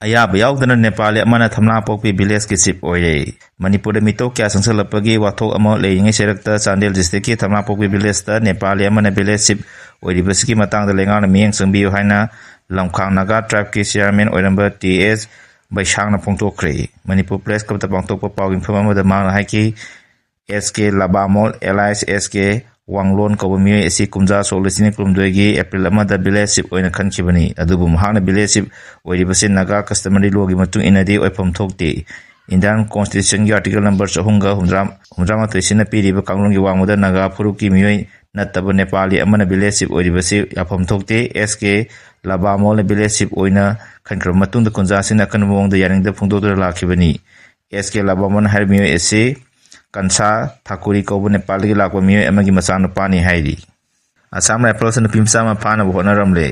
अयाब याउदना नेपाली अमना थमला पोकपी विलेज की चिप ओइरे मणिपुर मितो क्या संसलपगी वाथो अमो लेयिंगे सेरक्ता चांदेल डिस्ट्रिक्ट की थमला पोकपी विलेज ता नेपाली अमना विलेज चिप ओइरिबसकी मतंग द लेंगाना मियंग संबियो हाइना लमखांग नागा ट्राइब की चेयरमैन ओइरंबा टीएस बैसांगना फोंगतोखरे मणिपुर प्रेस क्लब ता पांगतोकपा पाउगिंग फमा मदा मांगना हाइकी SK Labamol Alice SK Wanglon कब मियोय एसी कुमजा सोलसिनी कुमदोगी एप्रिल अमदा विलेजशिप ओइना खनखिबनी अदुबु महाना विलेजशिप ओइरिबसे नागा कस्टमरी लॉगी मतुंग इनदी ओइफम थोकते इंडियन कॉन्स्टिट्यूशन की आर्टिकल नंबर 4 पीरिबा कांगलोंगी वांगोदा नागा फुरुकी मियोय नत्तब नेपाली अमना विलेजशिप ओइरिबसे याफम थोकते एसके लाबामोल विलेजशिप ओइना खनख्रब मतुंग द कुंजासिन अकन मोंग द यारिंग द फुंगदोदर लाखिबनी एसके लाबामोल हर मियोय एसी कंसा ठाकुरी कौब नेपाल की लाख मियोय मचानु पानी हाइरी असम राइफल्स पिमसा फानब होनरमले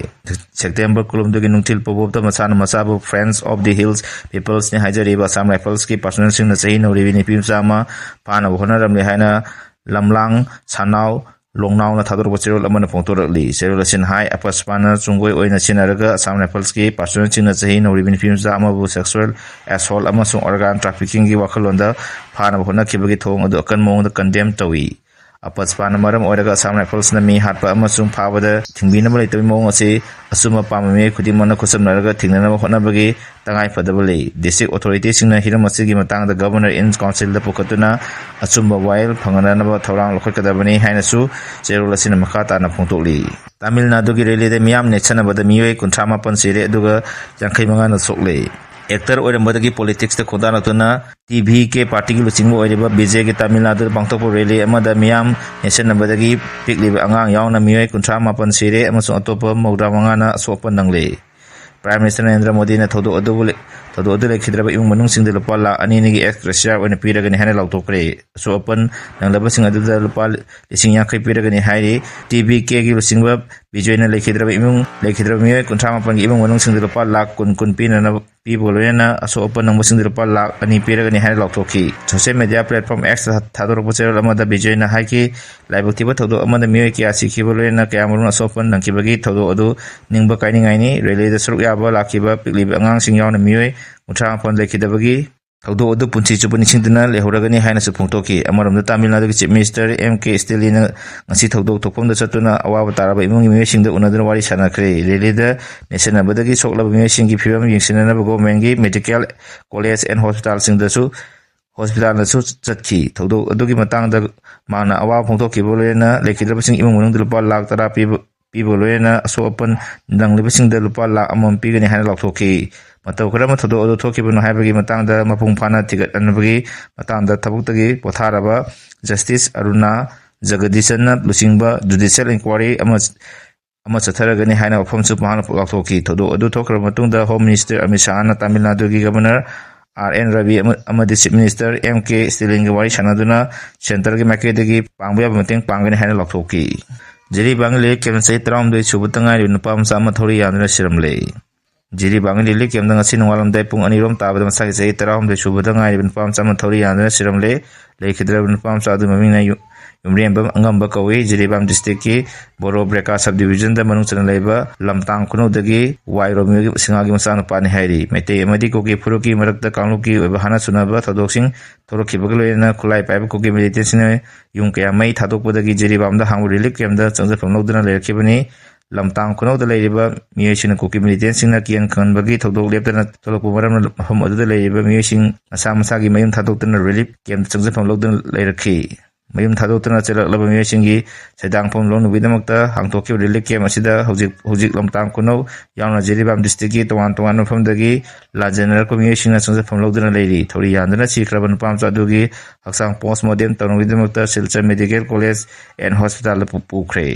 सेप्टेम्बर कुलुमदुगी नुंथिल पोबोबदा मचानु मचाबु friends of the hills peoples ने हाइजरीबा असम राइफल्स की पर्सनल सिंह सही नौरिबिनी पिमसा फानब होनरमले हाइना लमलांग सानाव लोंगनाव ना थादोरबो चेरोल अमन फोंतोरली चेरोल सिन हाई अपस्पाना चुंगोय ओइना सिनारगा असम राइफल्स की पर्सनल सिंह सही नौरिबिनी पिमसा अमबु सेक्सुअल असॉल्ट अमसुंग ऑर्गन ट्रैफिकिंग की वखलोंदा फानब होनखिबगी थोंग अदु अकन मोंग द कंडेम तवी अपस्पाना मरम ओइरगा असम राइफल्स न मी हाटपा अमसुंग फाबदा थिंगबिनब लेतबि मोंग असे असुम पाममे खुदिमन खुसमनरगा थिंगनब होनबगी तंगाई फदबले डिस्ट्रिक्ट अथॉरिटी सिंह हिरम असिगी मतंग द गवर्नर इन काउंसिल द पुकतुना असुम वाइल फंगननब थौरांग लखकदबनी हाइनसु चेरोल असिन मखाता न फोंतोकली तमिलनाडु की रैली दे मियाम नेचनबद मियोय 38 सिरे अदुगा 85 न सोकले एक्टर ओइरंबदगी पॉलिटिक्स द खोदानतुना टीवी के पार्टी की लुचिंग ओइरबा बीजे के तमिलनाडु पांगतोप रैली अमदा मियाम नेशनबदगी पिकलिब अंगांग यावना मियोय 38 सिरे अमसु अतोप मौद्रा मंगाना सोप नंगले प्राइम मिनिस्टर नरेंद्र मोदी ने थोदो अदु लेखिद्रब इमुंग मनुंग सिंग द लुपा लाख अनिनिगी एक्सग्रेशियर ओइना पिरगनि हाने लाउतोकरे सोपन नंगलब सिंग अदु द लुपा लिसिंग याखै पिरगनि हाइरि टीवी के की लुचिंग विजयना लेखिद्रब इमुंग लेखिद्रब मियोय 38 की इमुंग मनुंग सिंग द लुपा लाख कुन पिनना पीबोलोयना असोपन नंग सिंग द लुपा लाख अनि पिरगनि हाने लाउतोकी सोशल मीडिया प्लेटफॉर्म एक्स थादोरबो चेरल अमदा विजयना हाइकि लाइबक्तिबा थोदो अमदा मियोय किया सिखिबोलोयना कया मरुन असोपन नंकिबगी थोदो अदु निंगबा काइनिंगाइनी रैली द सुरुक याबा लाखिबा पिकलिब अंगांग सिंग यावना मियोय उठा फन लेखिदबगी थौदो अदु पुंची चुपनि सिंदना लेहरगनि हाइनसु फोंतोकी अमरम तमिलनाडु की chief minister MK Stalin ngasi थौदो थोपम द चतुना अवाब ताराबा इमुंग मियोसिंग द उनदन वारी सानाखरे रेली द नेशनबदगी सोकलब मियोसिंग की फिबम यिंगसिनना गवर्नमेंट की मेडिकल कॉलेज एंड हॉस्पिटल सिंग दसु हॉस्पिटल नसु चतखी थौदो अदु की मतंग द माना अवाब फोंतोकी बोलेना लेखिदबसिंग इमुंग मनुंग द लुपा लाख तरा पीबोलोयना असोपन नंगलिबसिंग द लुपा लाख अमम पीगनि हाने लाउथोकी मतौ खरम थोदो अदु थोकिबनो हाइबगी मतंग द मपुंग फाना तिगत अनबगी मतंग द थबुक्तगी पोथारबा जस्टिस अरुणा जगदीशन लुसिंगबा जुडिशियल इंक्वायरी अमा चथरगनि हाइना वफमसु महान लाउथोकी थोदो अदु थोखर मतुंग द होम मिनिस्टर अमित शाह ना तमिलनाडु की गवर्नर आर.एन. रवि अमदी चीफ मिनिस्टर एम.के. स्टेलिन वारी सानादुना सेंटर की माइकेदगी पांगबया मतेंग पांगनि हाइना लाउथोकी जिरी बांगले केमसे 13 सुबतंगाई नुपा मचा अमा थोरी यानरा सिरमले जिरी बांगली लिक केमदंग असि नवालमदai पुंग अनिरोम ताबद मसागे सही 13 सुबतंगाई नुपा मचा अमा थोरी यानरा सिरमले लेखिद्रब नुपा मचा अदु ममिंगना युमरेंबम अंगंबा कवि जिरीबाम डिस्ट्रिक्ट की बोरो ब्रेका सब डिवीजन द मनुंग चन लेबा लमतांग खुनोदगी वाइरोमियोगी सिंगागी मचा नुपानि हाइरी मेते अमदी कोकी फुरुकी मरकता कांगलुकी हाना सुनाबा थदोक्सिंग थोरखिबगलोयना खुलाई पाइब कोकी मिलिटेंसिने युंग कया मई थादोकपदगी जिरीबाम द हांगु रिलीफ केमदा चंगजफम लौदना लेरखिबनी लमतांग खुनौद लेरिबा मियोसिन कोकी मिलिटेंसिंगना कियन खनबगी थदोक लेपतना थोलकु मरम हम अदुदा लेरिबा मियोसिंग असा मसागी मयुम थादोक्तना रिलीफ केम चंगजफम लौदना लेरखि मयुम थादोक्तना चलकलबा मियोसिंगी सेदांगफम लोनुबिदमक्ता हांगतोकी रिलीफ केम असिदा हुजिक लमतांग खुनौ यावना जिरीबाम डिस्ट्रिक्ट की तोवान मफमदगी ला जनरल को मियोसिंगना चंगजफम लौदना लेरि थोरी यानदना सिख्रबा नुपामचा अदुगी हक्सांग पोस्टमार्टम तौनुबिदमक्ता Silchar medical college and hospital पुखरे।